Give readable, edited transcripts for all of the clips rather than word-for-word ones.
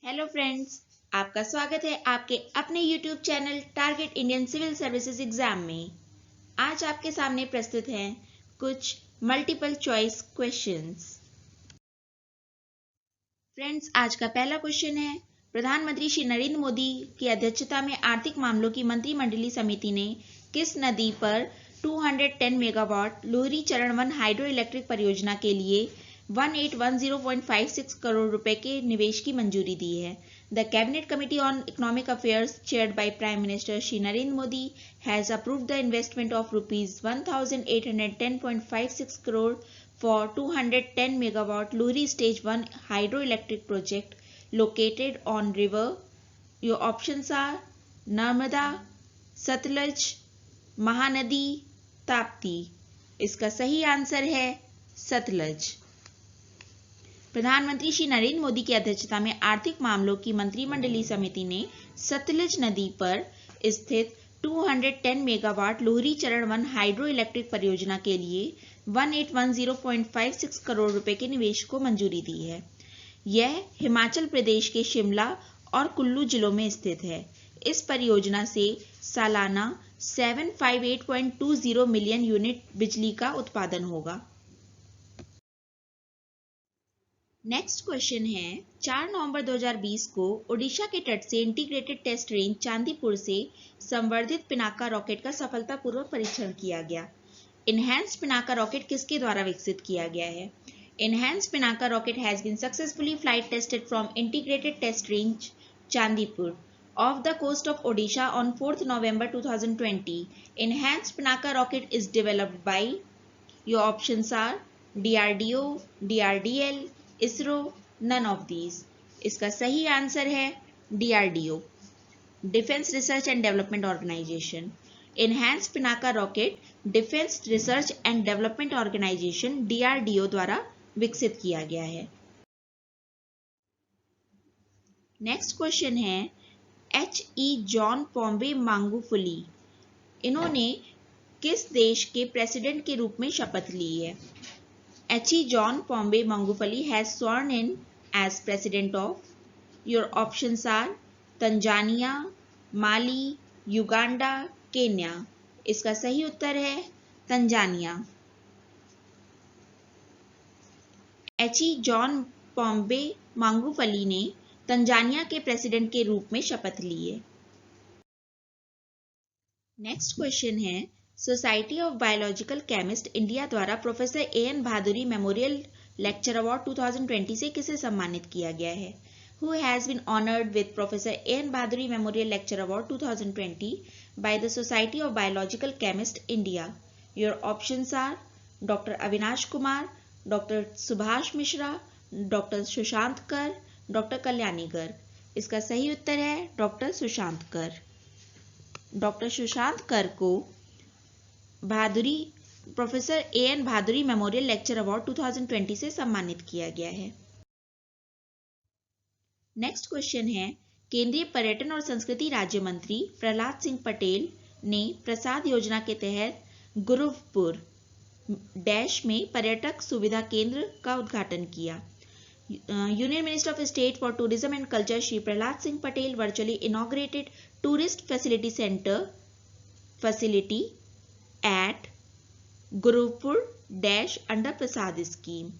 Hello friends, आपका स्वागत है आपके अपने YouTube channel target Indian civil services exam में। आज आपके सामने प्रस्तुत हैं कुछ मल्टीपल चॉइस क्वेश्चंस। फ्रेंड्स, आज का पहला क्वेश्चन है, प्रधानमंत्री श्री नरेंद्र मोदी की अध्यक्षता में आर्थिक मामलों की मंत्रिमंडलीय समिति ने किस नदी पर 210 मेगावाट लोहरी चरण 1 हाइड्रो इलेक्ट्रिक परियोजना के लिए 1810.56 करोड़ रुपए के निवेश की मंजूरी दी है? The Cabinet Committee on Economic Affairs, chaired by Prime Minister Shri Narendra Modi, has approved the investment of rupees 1810.56 crore for 210 megawatt Luhri Stage 1 hydroelectric project located on river. Your options are Narmada, Satluj, Mahanadi, Tapti. इसका सही answer है सतलज। प्रधानमंत्री श्री नरेंद्र मोदी की अध्यक्षता में आर्थिक मामलों की मंत्रिमंडलीय समिति ने सतलज नदी पर स्थित 210 मेगावाट लोहरी चरण 1 हाइड्रो इलेक्ट्रिक परियोजना के लिए 1810.56 करोड़ रुपए के निवेश को मंजूरी दी है। यह हिमाचल प्रदेश के शिमला और कुल्लू जिलों में स्थित है। इस परियोजना से सालाना 758.20 मिलियन यूनिट बिजली का उत्पादन होगा। नेक्स्ट क्वेश्चन है, 4 नवंबर 2020 को ओडिशा के तट से इंटीग्रेटेड टेस्ट रेंज चांदीपुर से संवर्धित पिनाका रॉकेट का सफलतापूर्वक परीक्षण किया गया। इनहैंस पिनाका रॉकेट किसके द्वारा विकसित किया गया है? Enhanced Pinaka rocket has been successfully flight tested from integrated test range Chandipur off the coast of Odisha on 4th November 2020. Enhanced Pinaka rocket is developed by, your options are DRDO, DRDL, ISRO, none of these. इसका सही answer है DRDO, defence research and development organisation. Enhanced Pinaka rocket defence research and development organisation DRDO द्वारा विकसित किया गया है। Next question है, H.E. John पॉम्बे मांगुफुली, इन्होंने किस देश के प्रेसिडेंट के रूप में शपथ ली है? H.E. John Pombe Magufuli has sworn in as president of, your options are Tanzania, Mali, Uganda, Kenya. इसका सही उत्तर है तंजानिया। H.E. जॉन पॉम्बे मांगुफली ने तंजानिया के प्रेसिडेंट के रूप में शपथ ली है। नेक्स्ट क्वेश्चन है, society of biological chemist India द्वारा professor A.N. Bhaduri memorial lecture award 2020 से किसे सम्मानित किया गया है? Who has been honored with Professor A.N. Bhaduri memorial lecture award 2020 by the Society of Biological Chemists India? Your options are Dr. Avinash Kumar, Dr. Subhash Mishra, Dr. Sushant कर, Dr. Kalyani Garg. इसका सही उत्तर है Dr. सुशांत कर। डॉक्टर सुशांत कर को professor A.N. Bhaduri memorial lecture award 2020 से सम्मानित किया गया है। नेक्स्ट क्वेश्चन है, केंद्रीय पर्यटन और संस्कृति राज्य मंत्री प्रहलाद सिंह पटेल ने प्रसाद योजना के तहत गुरुवपुर डैश में पर्यटक सुविधा केंद्र का उद्घाटन किया। Union minister of state for tourism and culture Shri Prahlad Singh Patel virtually inaugurated tourist facility centre facility at Gurupur dash under Prasad scheme.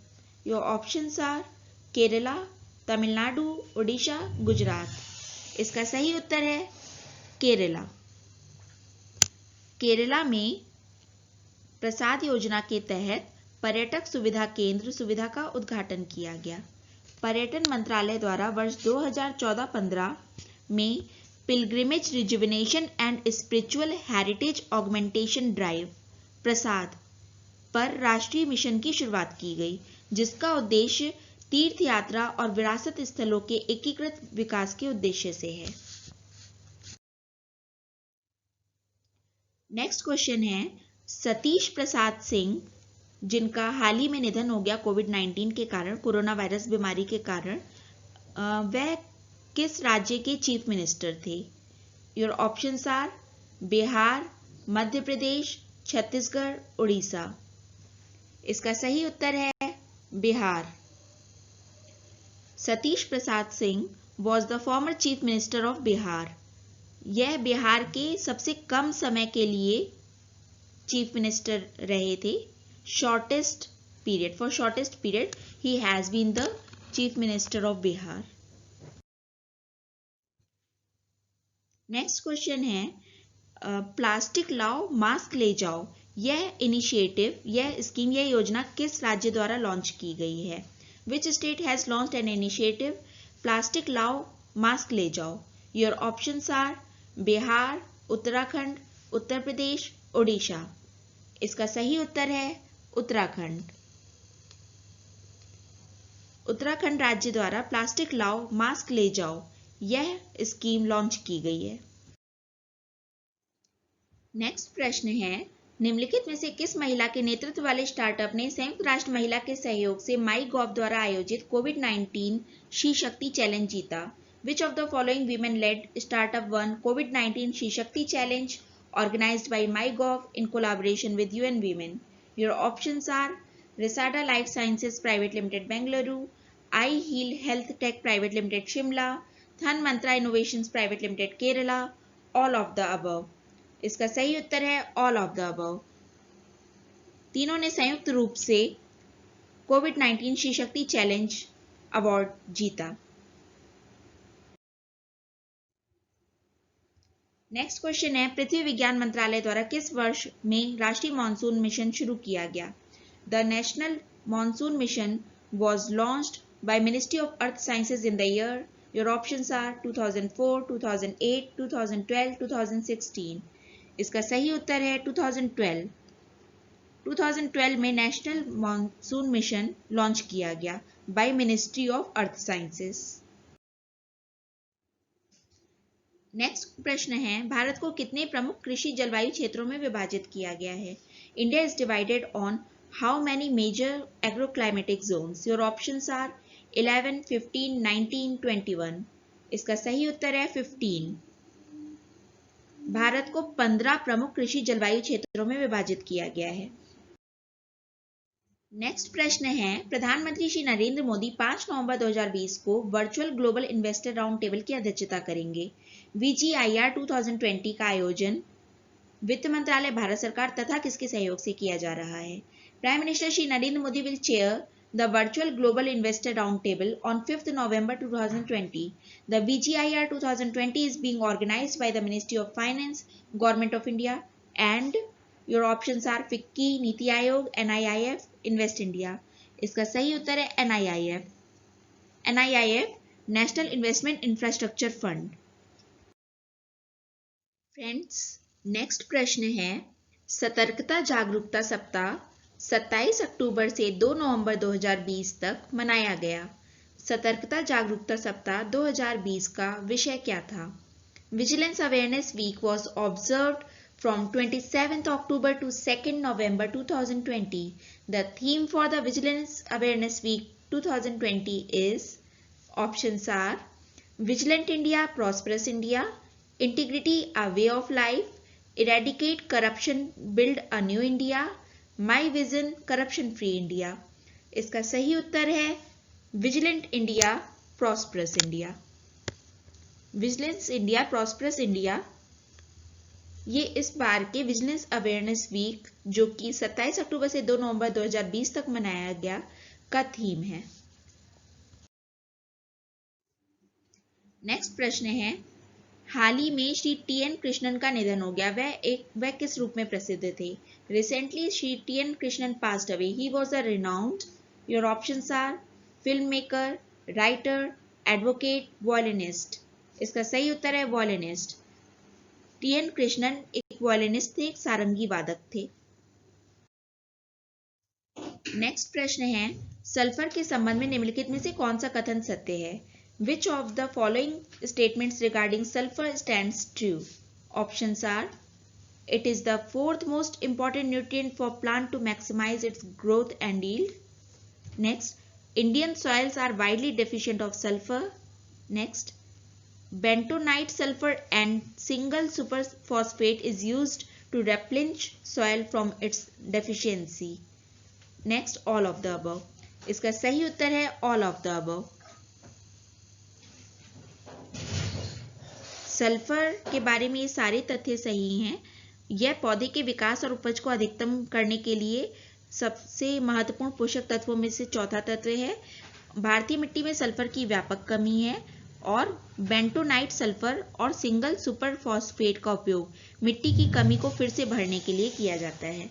Your options are Kerala, Tamil Nadu, Odisha, Gujarat. इसका सही उत्तर है केरला। केरला में प्रसाद योजना के तहत पर्यटक सुविधा केंद्र सुविधा का उद्घाटन किया गया। पर्यटन मंत्रालय द्वारा वर्ष 2014-15 में pilgrimage rejuvenation and spiritual heritage augmentation drive Prasad पर राष्ट्रीय मिशन की शुरुआत की गई, जिसका उद्देश्य तीर्थ यात्रा और विरासत स्थलों के एकीकृत विकास के उद्देश्य से है। नेक्स्ट क्वेश्चन है, सतीश प्रसाद सिंह, जिनका हाल ही में निधन हो गया कोविड-19 के कारण, कोरोना वायरस बीमारी के कारण, वह किस राज्य के चीफ मिनिस्टर थे? Your options are Bihar, Madhya Pradesh, Chhattisgarh, Orissa. इसका सही उत्तर है Bihar. Satish Prasad Singh was the former chief minister of Bihar. यह बिहार के सबसे कम समय के लिए चीफ मिनिस्टर रहे थे। Shortest period, for shortest period ही has been the chief minister of Bihar. Next question है प्लास्टिक लाओ मास्क ले जाओ। यह इनिशिएटिव, यह स्कीम, यह योजना किस राज्य द्वारा लॉन्च की गई है? Which state has launched an initiative plastic लाओ मास्क ले जाओ? Your options are Bihar, Uttarakhand, Uttar Pradesh, Odisha. इसका सही उत्तर है उत्तराखंड। उत्तराखंड राज्य द्वारा प्लास्टिक लाओ मास्क ले जाओ यह स्कीम लॉन्च की गई है। नेक्स्ट प्रश्न है निम्नलिखित में से किस महिला के नेतृत्व वाले स्टार्टअप ने संयुक्त राष्ट्र महिला के सहयोग से माई गॉव द्वारा आयोजित कोविड-19 शी शक्ति चैलेंज जीता? Which of the following women led startup won कोविड-19 she Shakti challenge organized by MyGov in collaboration with UN Women? Your options are Risada Life Sciences Private Limited Bengaluru, iHeal Health Tech Private Limited Shimla, Than Mantra Innovations Private Limited Kerala, all of the above. इसका सही उत्तर है all of the above. तीनों ने संयुक्त रूप से कोविड-19 she Shakti challenge award जीता। नेक्स्ट क्वेश्चन है पृथ्वी विज्ञान मंत्रालय द्वारा किस वर्ष में राष्ट्रीय मॉनसून मिशन शुरू किया गया? The national monsoon mission was launched by ministry of earth sciences in the year. Your options are 2004, 2008, 2012, 2016। इसका सही उत्तर है 2012। 2012 में नेशनल मॉनसून मिशन लॉन्च किया गया bye ministry of earth sciences. Next प्रश्न है भारत को कितने प्रमुख कृषि जलवायु क्षेत्रों में विभाजित किया गया है? India is divided on how many major agroclimatic zones? Your options are 11, 15, 19, 21। इसका सही उत्तर है 15। भारत को 15 प्रमुख कृषि जलवायु क्षेत्रों में विभाजित किया गया है। नेक्स्ट प्रश्न है प्रधानमंत्री श्री नरेंद्र मोदी 5 नवंबर 2020 को virtual global investor round table की अध्यक्षता करेंगे। VGIR 2020 का आयोजन वित्त मंत्रालय, भारत सरकार तथा किसके सहयोग से किया जा रहा है? Prime minister Shri Narendra Modi will chair the virtual global investor round table on 5 November 2020. The VGIR 2020 is being organized by the Ministry of Finance, Government of India, and your options are FICCI, NITI Aayog, NIIF, invest India. इसका सही उत्तर है NIIF। NIIF national investment infrastructure fund. Friends, next प्रश्न है सतर्कता जागरूकता सप्ताह 27 अक्टूबर से 2 नवंबर 2020 तक मनाया गया। सतर्कता जागरूकता सप्ताह 2020 का विषय क्या था? Vigilance awareness week was observed from 27th October to 2nd November 2020. The theme for the Vigilance Awareness Week 2020 is, options are Vigilant India, Prosperous India, Integrity, a Way of Life, Eradicate Corruption, Build a New India, My Vision, Corruption Free India. इसका सही उत्तर है Vigilant India, Prosperous India. Vigilance India, Prosperous India ये इस बार के vigilance awareness week जो कि 27 अक्टूबर से 2 नवंबर 2020 तक मनाया गया का थीम है। नेक्स्ट प्रश्न है हाल ही में श्री TN कृष्णन का निधन हो गया। वह किस रूप में प्रसिद्ध थे? Recently Shri TN Krishnan passed away. He was a renowned. Your options are film maker, writer, advocate, violinist. इसका सही उत्तर है वॉयलिनिस्ट। TN कृष्णन एक वॉयलिनिस्ट थे, एक सारंगी वादक थे। नेक्स्ट प्रश्न है सल्फर के संबंध में निम्नलिखित में से कौन सा कथन सत्य है? Which of the following statements regarding sulphur stands true? Options are it is the fourth most important nutrient for plant to maximise its growth and yield. Next Indian soils are widely deficient of sulphur. Next bentonite sulfur and single superphosphate is used to replenish soil from its deficiency. Next, all of the above. इसका सही उत्तर है all of the above. Sulphur के बारे में ये सारे तथ्य सही हैं। यह पौधे के विकास और उपज को अधिकतम करने के लिए सबसे महत्वपूर्ण पोषक तत्वों में से चौथा तत्व है। भारतीय मिट्टी में सल्फर की व्यापक कमी है और बेंटोनाइट सल्फर और सिंगल सुपर फॉस्फेट का उपयोग मिट्टी की कमी को फिर से भरने के लिए किया जाता है।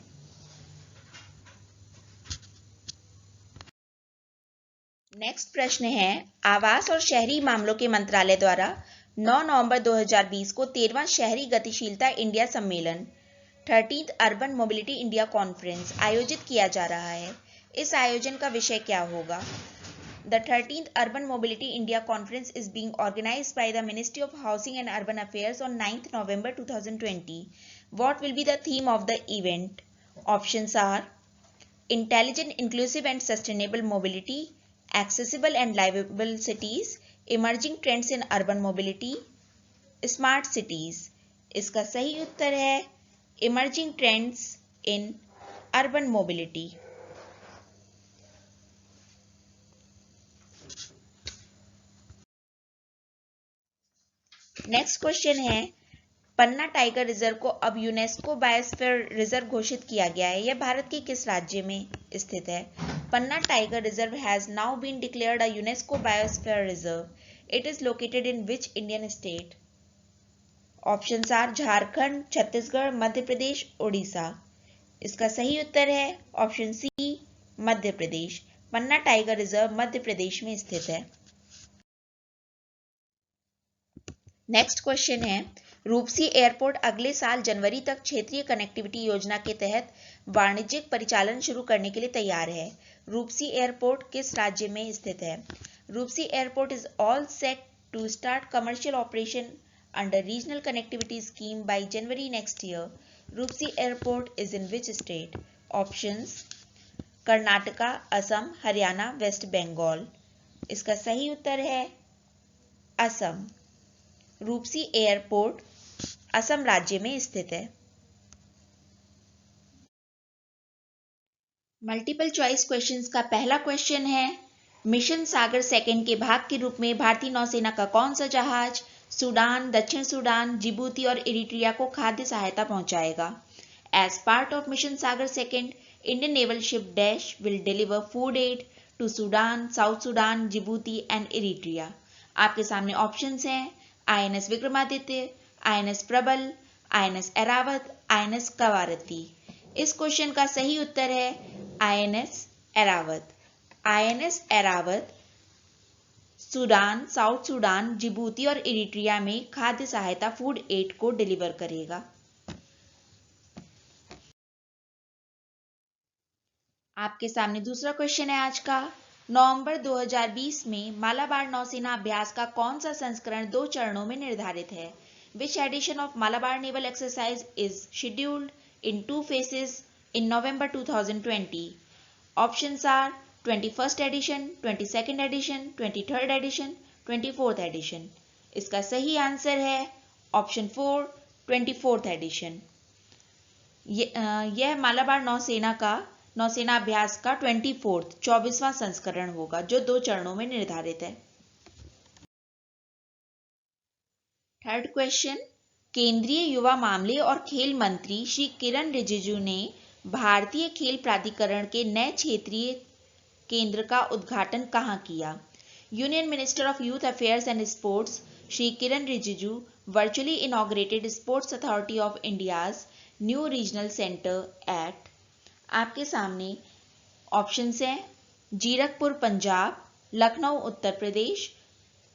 नेक्स्ट प्रश्न है, आवास और शहरी मामलों के मंत्रालय द्वारा 9 नवंबर 2020 को 13वां शहरी गतिशीलता इंडिया सम्मेलन 13th urban mobility India conference आयोजित किया जा रहा है। इस आयोजन का विषय क्या होगा? The 13th Urban Mobility India Conference is being organized by the Ministry of Housing and Urban Affairs on 9th November 2020. What will be the theme of the event? Options are Intelligent, Inclusive and Sustainable Mobility, Accessible and Livable Cities, Emerging Trends in Urban Mobility, Smart Cities. इसका सही उत्तर है Emerging Trends in Urban Mobility. Next question है, Panna tiger reserve को अब UNESCO biosphere reserve घोषित किया गया है। यह भारत के किस राज्य में स्थित है? Panna tiger reserve has now been declared a UNESCO biosphere reserve. It is located in which Indian state? Options are Jharkhand, Chhattisgarh, Madhya Pradesh, Orissa. इसका सही उत्तर है option C, Madhya Pradesh. Panna tiger reserve Madhya Pradesh में स्थित है. नेक्स्ट क्वेश्चन है, रूपसी एयरपोर्ट अगले साल जनवरी तक क्षेत्रीय कनेक्टिविटी योजना के तहत वाणिज्यिक परिचालन शुरू करने के लिए तैयार है. रूपसी एयरपोर्ट किस राज्य में स्थित है? Rupsi airport is all set to start commercial operation under regional connectivity scheme by January next year. Rupsi airport is in which state? Options Karnataka, Assam, Haryana, West Bengal. इसका सही उत्तर है असम. रूपसी एयरपोर्ट असम राज्य में स्थित है. मल्टीपल चॉइस क्वेश्चंस का पहला क्वेश्चन है, मिशन सागर सेकंड के भाग के रूप में भारतीय नौसेना का कौन सा जहाज सूडान, दक्षिण सूडान, जिबूती और इरिट्रिया को खाद्य सहायता पहुंचाएगा? As part of mission Sagar second, Indian naval ship dash will deliver food aid to Sudan, South Sudan, Djibouti and Eritrea. आपके सामने ऑप्शंस हैं INS Vikramaditya, INS Prabal, INS Airavat, INS Kavaratti. इस क्वेश्चन का सही उत्तर है INS Airavat. INS Airavat Sudan, South Sudan, Djibouti और Eritrea में खाद्य सहायता फूड एड को डिलीवर करेगा. आपके सामने दूसरा क्वेश्चन है आज का, नवंबर 2020 में मालाबार नौसेना अभ्यास का कौन सा संस्करण 2 चरणों में निर्धारित है? Which edition of Malabar naval exercise is scheduled in 2 phases in November 2020? Options are 21st edition, 22nd edition, 23rd edition, 24th edition. इसका सही आंसर है ऑप्शन 4, 24th edition. यह मालाबार नौसेना अभ्यास का 24वां संस्करण होगा जो 2 चरणों में निर्धारित है. थर्ड क्वेश्चन, केंद्रीय युवा मामले और खेल मंत्री श्री किरण रिजिजू ने भारतीय खेल प्राधिकरण के नए क्षेत्रीय केंद्र का उद्घाटन कहां किया? Union minister of youth affairs and sports Shri Kiran Rijiju virtually inaugurated sports authority of India's new regional centre at. आपके सामने ऑप्शंस हैं जीरकपुर पंजाब, लखनऊ उत्तर प्रदेश,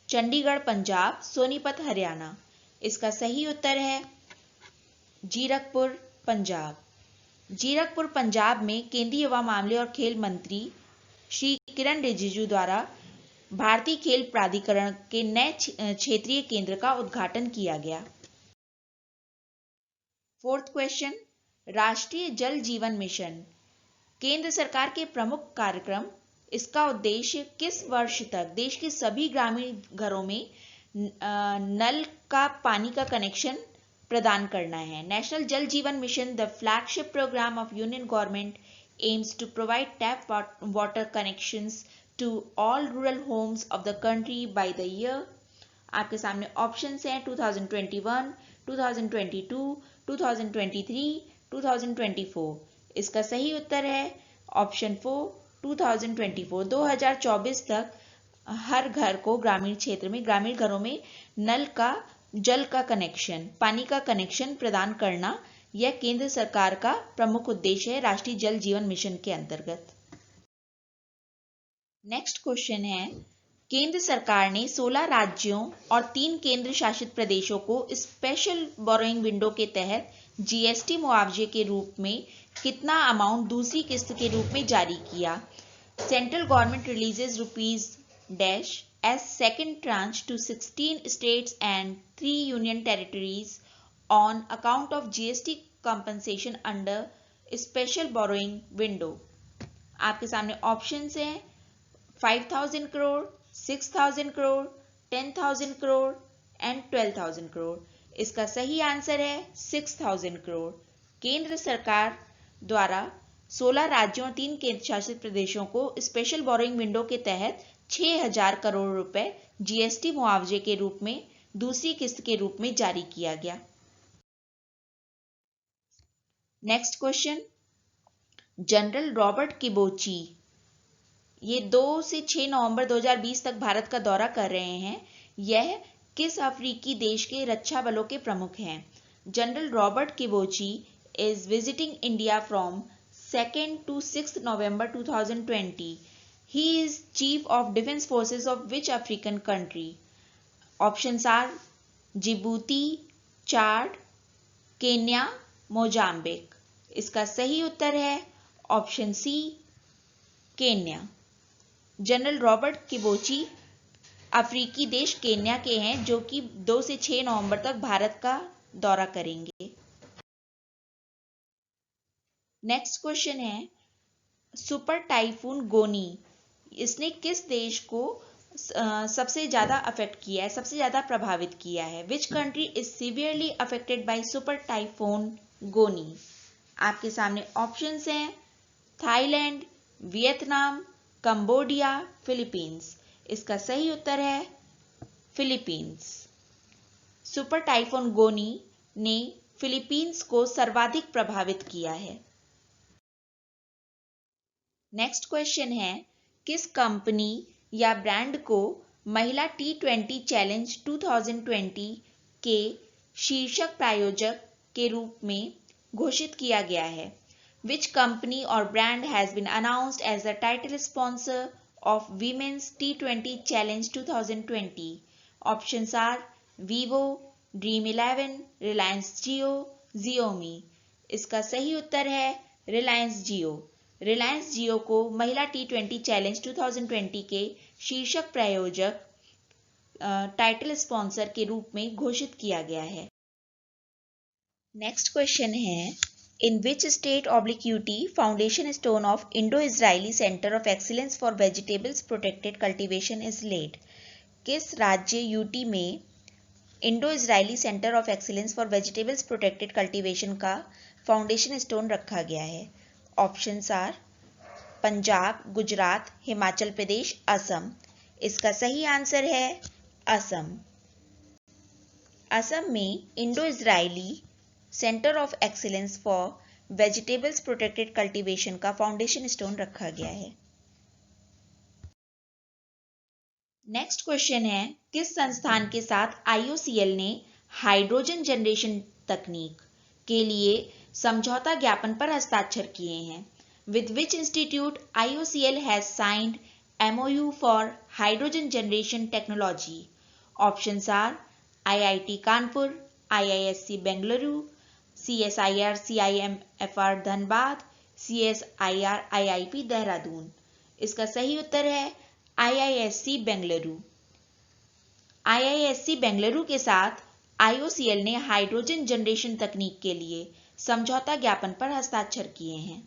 चंडीगढ़ पंजाब, सोनीपत हरियाणा. इसका सही उत्तर है जीरकपुर पंजाब. जीरकपुर पंजाब में केंद्रीय युवा मामले और खेल मंत्री श्री किरण रिजिजू द्वारा भारतीय खेल प्राधिकरण के नए क्षेत्रीय केंद्र का उद्घाटन किया गया. फोर्थ क्वेश्चन, राष्ट्रीय जल जीवन मिशन केंद्र सरकार के प्रमुख कार्यक्रम. इसका उद्देश्य किस वर्ष तक देश के सभी ग्रामीण घरों में नल का पानी का कनेक्शन प्रदान करना है? National Jal Jeevan mission, the flagship programme of union government, aims to provide tap water connections to all rural homes of the country by the year. आपके सामने ऑप्शंस हैं 2021, 2022, 2023, 2024। इसका सही उत्तर है ऑप्शन 4, 2024। 2024 तक हर घर को ग्रामीण क्षेत्र में, ग्रामीण घरों में नल का जल का कनेक्शन, पानी का कनेक्शन प्रदान करना, यह केंद्र सरकार का प्रमुख उद्देश्य है राष्ट्रीय जल जीवन मिशन के अंतर्गत। नेक्स्ट क्वेश्चन है, केंद्र सरकार ने 16 राज्यों और 3 केंद्र शासित प्रदेशों को स्पेशल बोरोइंग विंडो के तहत जीएसटी मुआवजे के रूप में कितना अमाउंट दूसरी किस्त के रूप में जारी किया? Central government releases rupees dash as second tranche to 16 states and 3 union territories on account of GST compensation under special borrowing window. आपके सामने ऑप्शंस हैं 5,000 करोड़, 6,000 करोड़, 10,000 करोड़ एंड 12,000 करोड़। इसका सही आंसर है 6,000 करोड़। केंद्र सरकार द्वारा 16 राज्यों और 3 केंद्र शासित प्रदेशों को स्पेशल बोरोइंग विंडो के तहत 6,000 करोड़ रुपए जीएसटी मुआवजे के रूप में दूसरी किस्त के रूप में जारी किया गया। नेक्स्ट क्वेश्चन, जनरल रॉबर्ट किबोची ये 2 से 6 नवंबर 2020 तक भारत का दौरा कर रहे हैं। यह किस अफ्रीकी देश के रक्षा बलों के प्रमुख हैं? General Robert Kibochi is visiting India from 2nd to 6th November 2020. He is Chief of Defence Forces of which African country? Options are Djibouti, Chad, Kenya, Mozambique. इसका सही उत्तर है option C, Kenya. General Robert Kibochi अफ्रीकी देश Kenya के हैं जो कि 2 से 6 नवंबर तक भारत का दौरा करेंगे। नेक्स्ट क्वेश्चन है, सुपर टाइफून गोनी इसने किस देश को सबसे ज्यादा अफेक्ट किया है, सबसे ज्यादा प्रभावित किया है? Which country is severely affected by super typhoon गोनी? आपके सामने ऑप्शंस हैं थाईलैंड, वियतनाम, कंबोडिया, फिलीपींस। इसका सही उत्तर है फिलीपींस। सुपर टाइफून गोनी ने फिलीपींस को सर्वाधिक प्रभावित किया है। नेक्स्ट क्वेश्चन है, किस कंपनी या ब्रांड को महिला T20 चैलेंज 2020 के शीर्षक प्रायोजक के रूप में घोषित किया गया है? Which company or brand has been announced as the title sponsor of Women's T20 Challenge 2020? Options are Vivo, Dream11, Reliance Jio, Xiaomi. इसका सही उत्तर है रिलायंस जियो। रिलायंस जियो को महिला T20 चैलेंज 2020 के शीर्षक प्रायोजक टाइटल स्पॉन्सर के रूप में घोषित किया गया है। नेक्स्ट क्वेश्चन है, in which state /UT foundation stone of Indo-Israeli Center of Excellence for Vegetables Protected Cultivation is laid? किस राज्य यूटी में Indo Israeli centre of excellence for vegetables protected cultivation का फाउंडेशन स्टोन रखा गया है? Options are Punjab, Gujarat, Himachal Pradesh, Assam. इसका सही answer है असम। असम में Indo Israeli centre of excellence for vegetables protected cultivation का फाउंडेशन स्टोन रखा गया है। नेक्स्ट क्वेश्चन है, किस संस्थान के साथ IOCL ने हाइड्रोजन जनरेशन तकनीक के लिए समझौता ज्ञापन पर हस्ताक्षर किए हैं? With which institute IOCL has signed MOU for hydrogen generation technology? Options are IIT Kanpur, IISc Bengaluru, CSIR CIMFR Dhanbad, CSIR IIP Dehradun. इसका सही उत्तर है IISc बेंगलुरु। IISc बेंगलुरु के साथ IOCL ने हाइड्रोजन जनरेशन तकनीक के लिए समझौता ज्ञापन पर हस्ताक्षर किए हैं।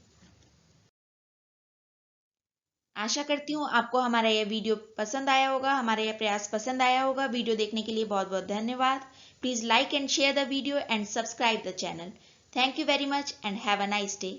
आशा करती हूँ आपको हमारा यह वीडियो पसंद आया होगा, हमारा यह प्रयास पसंद आया होगा। वीडियो देखने के लिए बहुत बहुत धन्यवाद। Please like and share the video and subscribe the channel. Thank you very much and have a nice day.